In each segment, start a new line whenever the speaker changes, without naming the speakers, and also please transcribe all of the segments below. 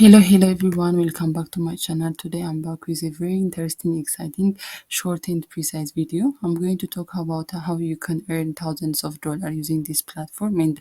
Hello everyone, welcome back to my channel. Today I'm back with a very interesting, exciting, short and precise video. I'm going to talk about how you can earn thousands of dollars using this platform and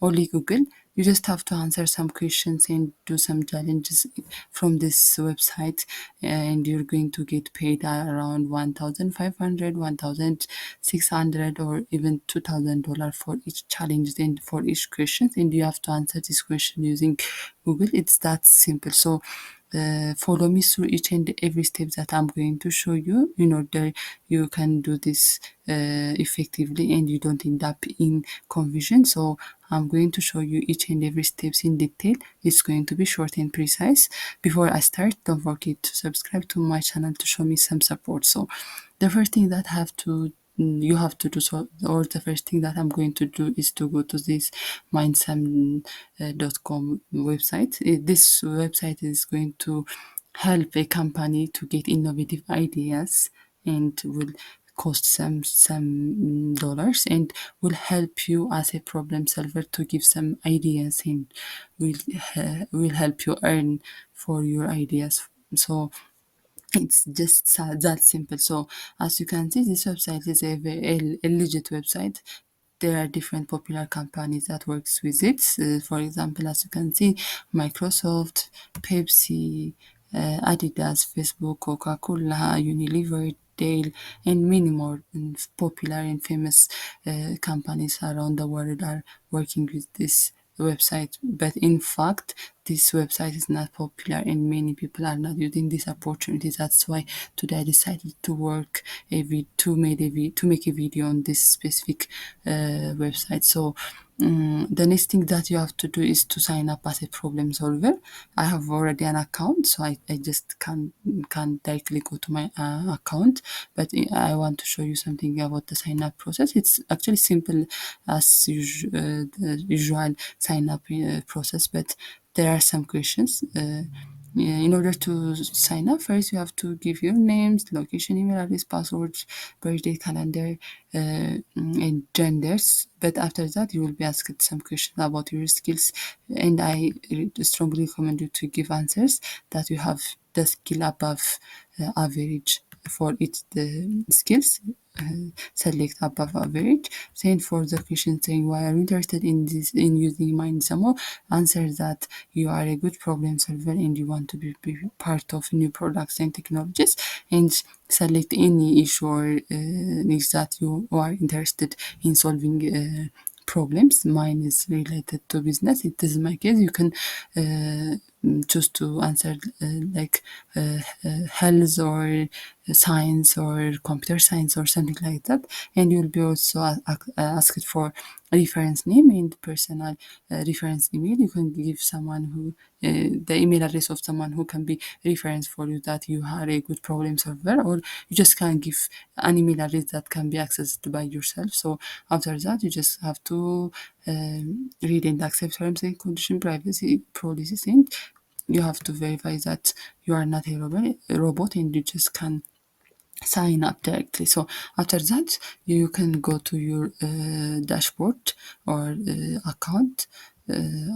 only Google. You just have to answer some questions and do some challenges from this website, and you're going to get paid around 1,500, 1,600, or even $2,000 for each challenge and for each question. And you have to answer this question using Google. It's that simple. So follow me through each and every step that I'm going to show you in order you can do this effectively and you don't end up in confusion. So I'm going to show you each and every steps in detail. It's going to be short and precise. Before I start, don't forget to subscribe to my channel to show me some support. So the first thing that you have to do, so or the first thing that I'm going to do is to go to this mindsam.com website. This website is going to help a company to get innovative ideas and will cost some dollars and will help you as a problem solver to give some ideas and will help you earn for your ideas. So it's just that simple. So as you can see, this website is a legit website. There are different popular companies that works with it. For example, as you can see, Microsoft, Pepsi, Adidas, Facebook, Coca-Cola, Unilever, Dale, and many more popular and famous companies around the world are working with this website. But in fact, this website is not popular and many people are not using this opportunity. That's why today I decided to work to make a video on this specific website. So the next thing that you have to do is to sign up as a problem solver. I have already an account, so I just can directly go to my account. But I want to show you something about the sign up process. It's actually simple as the usual sign up process, but there are some questions. In order to sign up, first you have to give your names, location, email address, passwords, birthday, calendar, and genders. But after that, you will be asked some questions about your skills, and I strongly recommend you to give answers that you have the skill above average for each the skills. Select above average. Then for the question saying why are you interested in using MindSamo, answer that you are a good problem solver and you want to be part of new products and technologies, and select any issue or needs that you are interested in solving problems. Mine is related to business. It is my case. You can choose to answer health or science or computer science or something like that, and you'll be also asked for a reference name and personal reference email. You can give someone who the email address of someone who can be reference for you, that you are a good problem solver, or you just can give an email address that can be accessed by yourself. So after that, you just have to read and accept terms and condition, privacy policies, and you have to verify that you are not a robot and you just can sign up directly. So after that, you can go to your dashboard or account.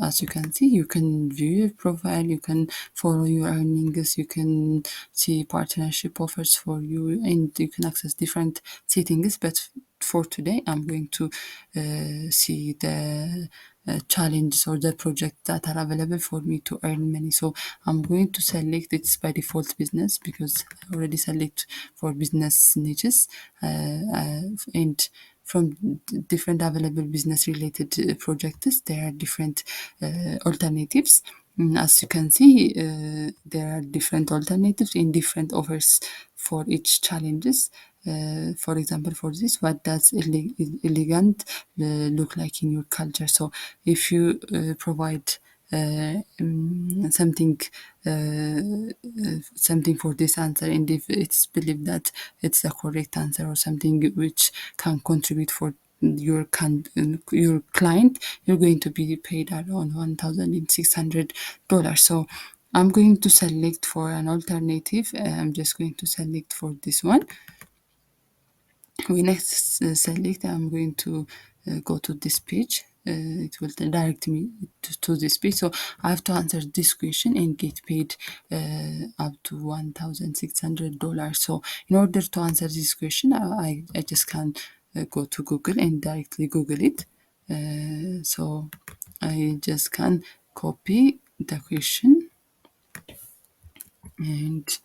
As you can see, you can view your profile, you can follow your earnings, you can see partnership offers for you, and you can access different settings. But for today, I'm going to see the challenges or the projects that are available for me to earn money. So I'm going to select it's by default business because I already select for business niches, and from different available business related projects there are different alternatives. As you can see, there are different alternatives in different offers for each challenges. For example, for this, what does elegant look like in your culture? So if you provide something something for this answer, and if it's believed that it's the correct answer or something which can contribute for your client, you're going to be paid around $1,600. So I'm going to select for an alternative. I'm just going to select for this one. We next select, I'm going to go to this page. it will direct me to this page. So I have to answer this question and get paid up to $1,600. So in order to answer this question, I just can go to Google and directly Google it. So I just can copy the question and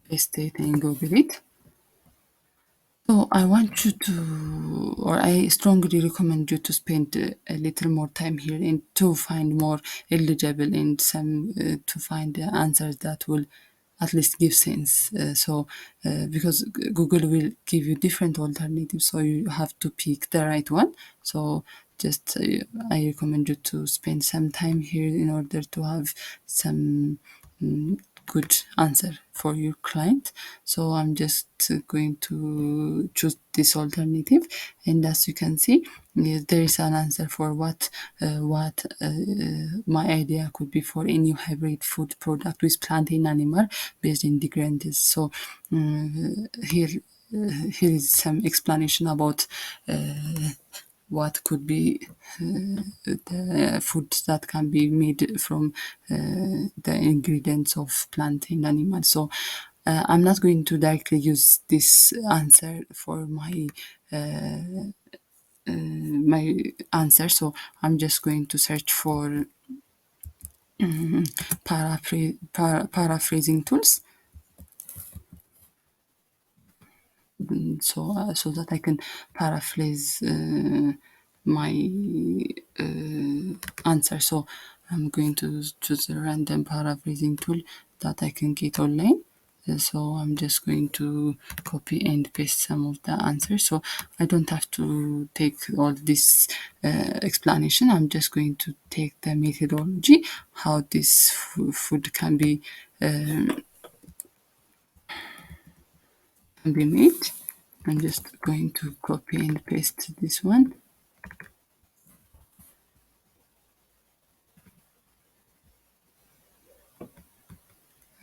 paste it and Google it. So I want you to, or I strongly recommend you to spend a little more time here and to find more eligible and some to find the answers that will at least give sense. Because Google will give you different alternatives, so you have to pick the right one. So just I recommend you to spend some time here in order to have some good answer for your client. So I'm just going to choose this alternative, and as you can see, yes, there is an answer for what my idea could be for a new hybrid food product with plant and animal based ingredients. So here here is some explanation about what could be the food that can be made from the ingredients of plant and animal. So I'm not going to directly use this answer for my answer. So I'm just going to search for paraphrasing tools, so that I can paraphrase my answer. So I'm going to choose a random paraphrasing tool that I can get online. So I'm just going to copy and paste some of the answers. So I don't have to take all this explanation. I'm just going to take the methodology, how this food can be made. I'm just going to copy and paste this one.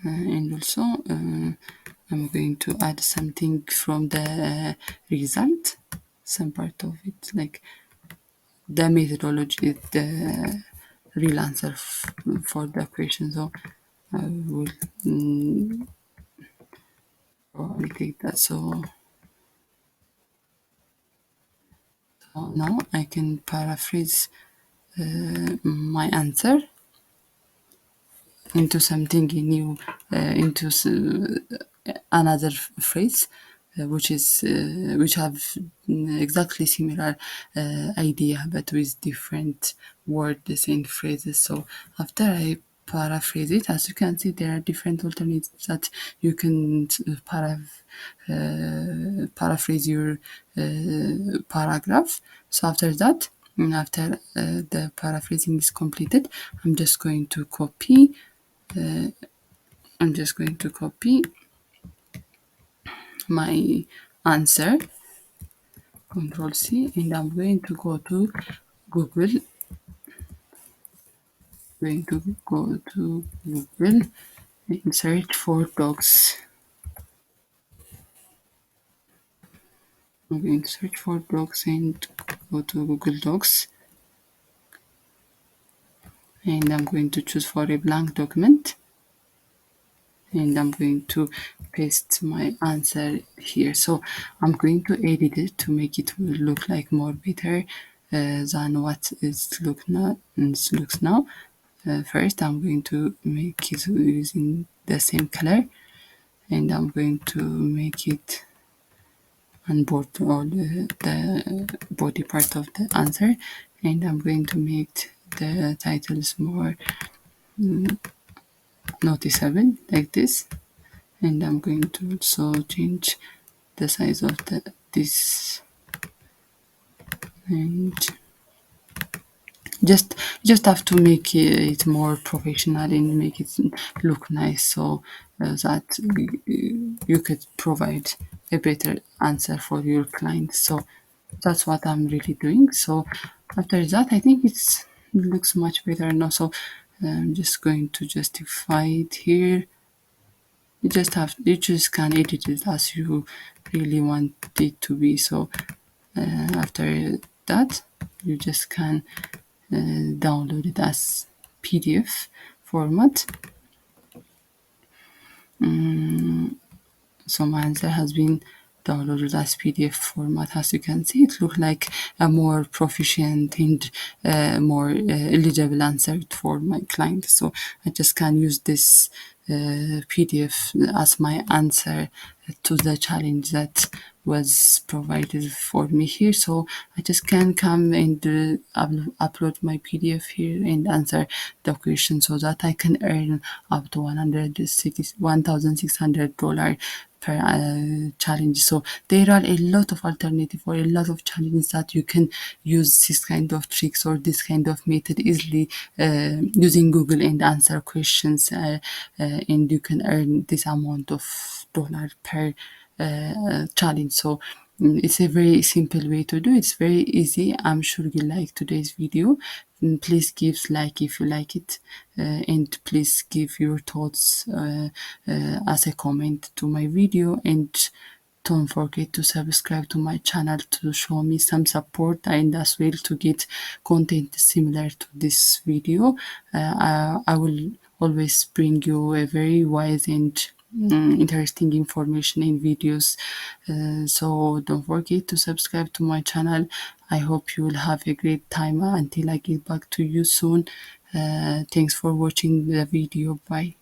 And also I'm going to add something from the result, some part of it, like the methodology, the real answer for the question. So I will probably take that. So now I can paraphrase my answer into something new, into another phrase, which have exactly similar idea but with different words and phrases. So after I paraphrase it, as you can see, there are different alternatives that you can paraphrase your paragraph. So after that, after the paraphrasing is completed, I'm just going to copy my answer, Control C, and I'm going to go to Google. And search for dogs. I'm going to search for dogs and go to Google Docs, and I'm going to choose for a blank document, and I'm going to paste my answer here. So I'm going to edit it to make it look like more better than what it looks now. First, I'm going to make it using the same color, and I'm going to make it on board all the body part of the answer, and I'm going to make the titles more noticeable like this, and I'm going to also change the size of this, and just have to make it more professional and make it look nice, so that you could provide a better answer for your client. So that's what I'm really doing. So after that, I think it looks much better now. So I'm just going to justify it here. You just can edit it as you really want it to be. So after that, you just can download it as PDF format. So my answer has been downloaded as PDF format. As you can see, it looks like a more proficient and more eligible answer for my client. So I just can use this PDF as my answer to the challenge that was provided for me here. So I just can come and upload my PDF here and answer the question so that I can earn up to $1,600 per challenge. So there are a lot of alternative or a lot of challenges that you can use this kind of tricks or this kind of method easily using Google and answer questions, and you can earn this amount of dollar per challenge. So it's a very simple way to do it. It's very easy. I'm sure you like today's video. Please give like if you like it, and please give your thoughts as a comment to my video, and don't forget to subscribe to my channel to show me some support and as well to get content similar to this video. I will always bring you a very wise and interesting information in videos. So don't forget to subscribe to my channel. I hope you will have a great time until I get back to you soon. Thanks for watching the video. Bye.